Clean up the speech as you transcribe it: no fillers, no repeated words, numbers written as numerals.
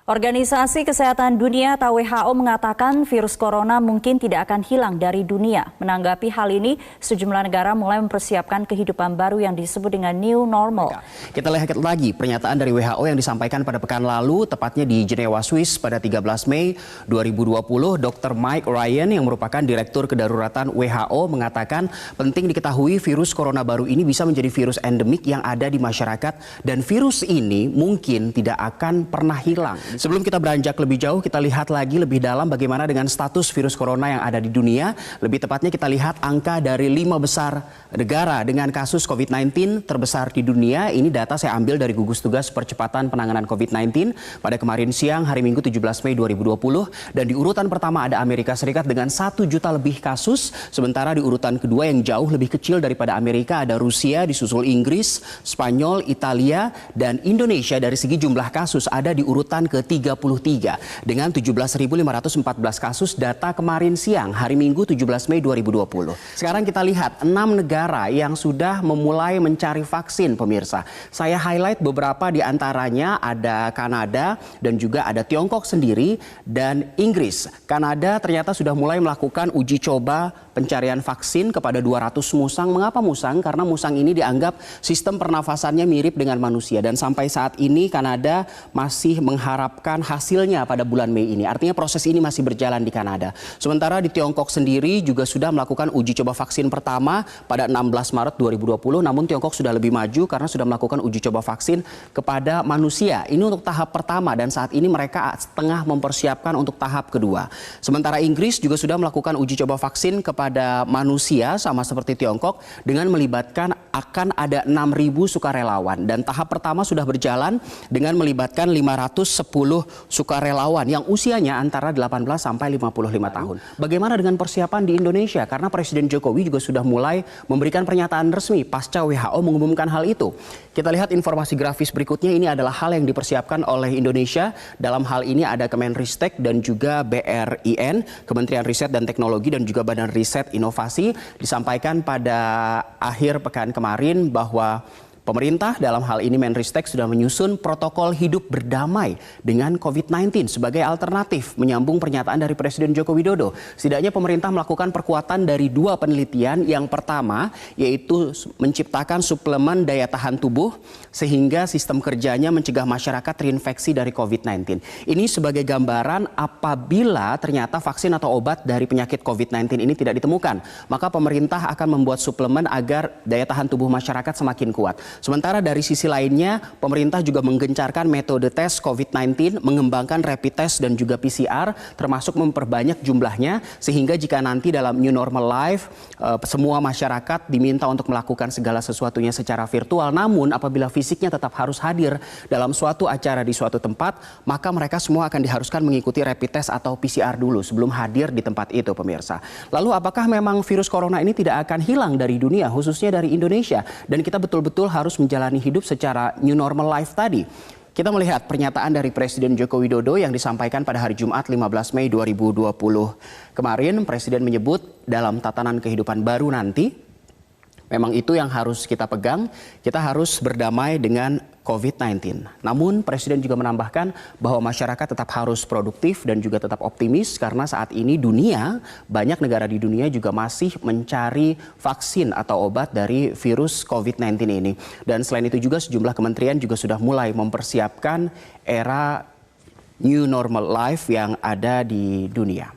Organisasi Kesehatan Dunia atau WHO mengatakan virus corona mungkin tidak akan hilang dari dunia. Menanggapi hal ini, sejumlah negara mulai mempersiapkan kehidupan baru yang disebut dengan new normal. Kita lihat lagi pernyataan dari WHO yang disampaikan pada pekan lalu, tepatnya di Jenewa, Swiss pada 13 Mei 2020. Dr. Mike Ryan yang merupakan Direktur Kedaruratan WHO mengatakan penting diketahui virus corona baru ini bisa menjadi virus endemik yang ada di masyarakat dan virus ini mungkin tidak akan pernah hilang. Sebelum kita beranjak lebih jauh, kita lihat lagi lebih dalam bagaimana dengan status virus corona yang ada di dunia. Lebih tepatnya kita lihat angka dari 5 besar negara dengan kasus COVID-19 terbesar di dunia. Ini data saya ambil dari gugus tugas percepatan penanganan COVID-19 pada kemarin siang hari Minggu 17 Mei 2020. Dan di urutan pertama ada Amerika Serikat dengan 1 juta lebih kasus. Sementara di urutan kedua yang jauh lebih kecil daripada Amerika ada Rusia, disusul Inggris, Spanyol, Italia, dan Indonesia dari segi jumlah kasus ada di urutan ke-33 dengan 17.514 kasus data kemarin siang hari Minggu 17 Mei 2020. Sekarang kita lihat 6 negara yang sudah memulai mencari vaksin, pemirsa. Saya highlight beberapa di antaranya, ada Kanada dan juga ada Tiongkok sendiri dan Inggris. Kanada ternyata sudah mulai melakukan uji coba pencarian vaksin kepada 200 musang. Mengapa musang? Karena musang ini dianggap sistem pernafasannya mirip dengan manusia dan sampai saat ini Kanada masih mengharapkan hasilnya pada bulan Mei ini. Artinya proses ini masih berjalan di Kanada. Sementara di Tiongkok sendiri juga sudah melakukan uji coba vaksin pertama pada 16 Maret 2020. Namun Tiongkok sudah lebih maju karena sudah melakukan uji coba vaksin kepada manusia. Ini untuk tahap pertama dan saat ini mereka tengah mempersiapkan untuk tahap kedua. Sementara Inggris juga sudah melakukan uji coba vaksin kepada manusia sama seperti Tiongkok dengan melibatkan akan ada 6.000 sukarelawan. Dan tahap pertama sudah berjalan dengan melibatkan 510 sukarelawan yang usianya antara 18 sampai 55 tahun. Bagaimana dengan persiapan di Indonesia? Karena Presiden Jokowi juga sudah mulai memberikan pernyataan resmi pasca WHO mengumumkan hal itu. Kita lihat informasi grafis berikutnya. Ini adalah hal yang dipersiapkan oleh Indonesia. Dalam hal ini ada Kemenristek dan juga BRIN, Kementerian Riset dan Teknologi dan juga Badan Riset Inovasi. Disampaikan pada akhir pekan kemarin bahwa pemerintah dalam hal ini Menristek sudah menyusun protokol hidup berdamai dengan COVID-19 sebagai alternatif menyambung pernyataan dari Presiden Joko Widodo. Setidaknya pemerintah melakukan perkuatan dari 2 penelitian. Yang pertama yaitu menciptakan suplemen daya tahan tubuh sehingga sistem kerjanya mencegah masyarakat terinfeksi dari COVID-19. Ini sebagai gambaran apabila ternyata vaksin atau obat dari penyakit COVID-19 ini tidak ditemukan, maka pemerintah akan membuat suplemen agar daya tahan tubuh masyarakat semakin kuat. Sementara dari sisi lainnya, pemerintah juga menggencarkan metode tes COVID-19, mengembangkan rapid test dan juga PCR, termasuk memperbanyak jumlahnya, sehingga jika nanti dalam new normal life, semua masyarakat diminta untuk melakukan segala sesuatunya secara virtual. Namun apabila fisiknya tetap harus hadir dalam suatu acara di suatu tempat, maka mereka semua akan diharuskan mengikuti rapid test atau PCR dulu sebelum hadir di tempat itu, pemirsa. Lalu apakah memang virus corona ini tidak akan hilang dari dunia, khususnya dari Indonesia? Dan kita betul-betul harus menjalani hidup secara new normal life tadi. Kita melihat pernyataan dari Presiden Joko Widodo yang disampaikan pada hari Jumat 15 Mei 2020. Kemarin Presiden menyebut dalam tatanan kehidupan baru nanti, memang itu yang harus kita pegang, kita harus berdamai dengan COVID-19. Namun Presiden juga menambahkan bahwa masyarakat tetap harus produktif dan juga tetap optimis karena saat ini banyak negara di dunia juga masih mencari vaksin atau obat dari virus COVID-19 ini. Dan selain itu juga sejumlah kementerian juga sudah mulai mempersiapkan era new normal life yang ada di dunia.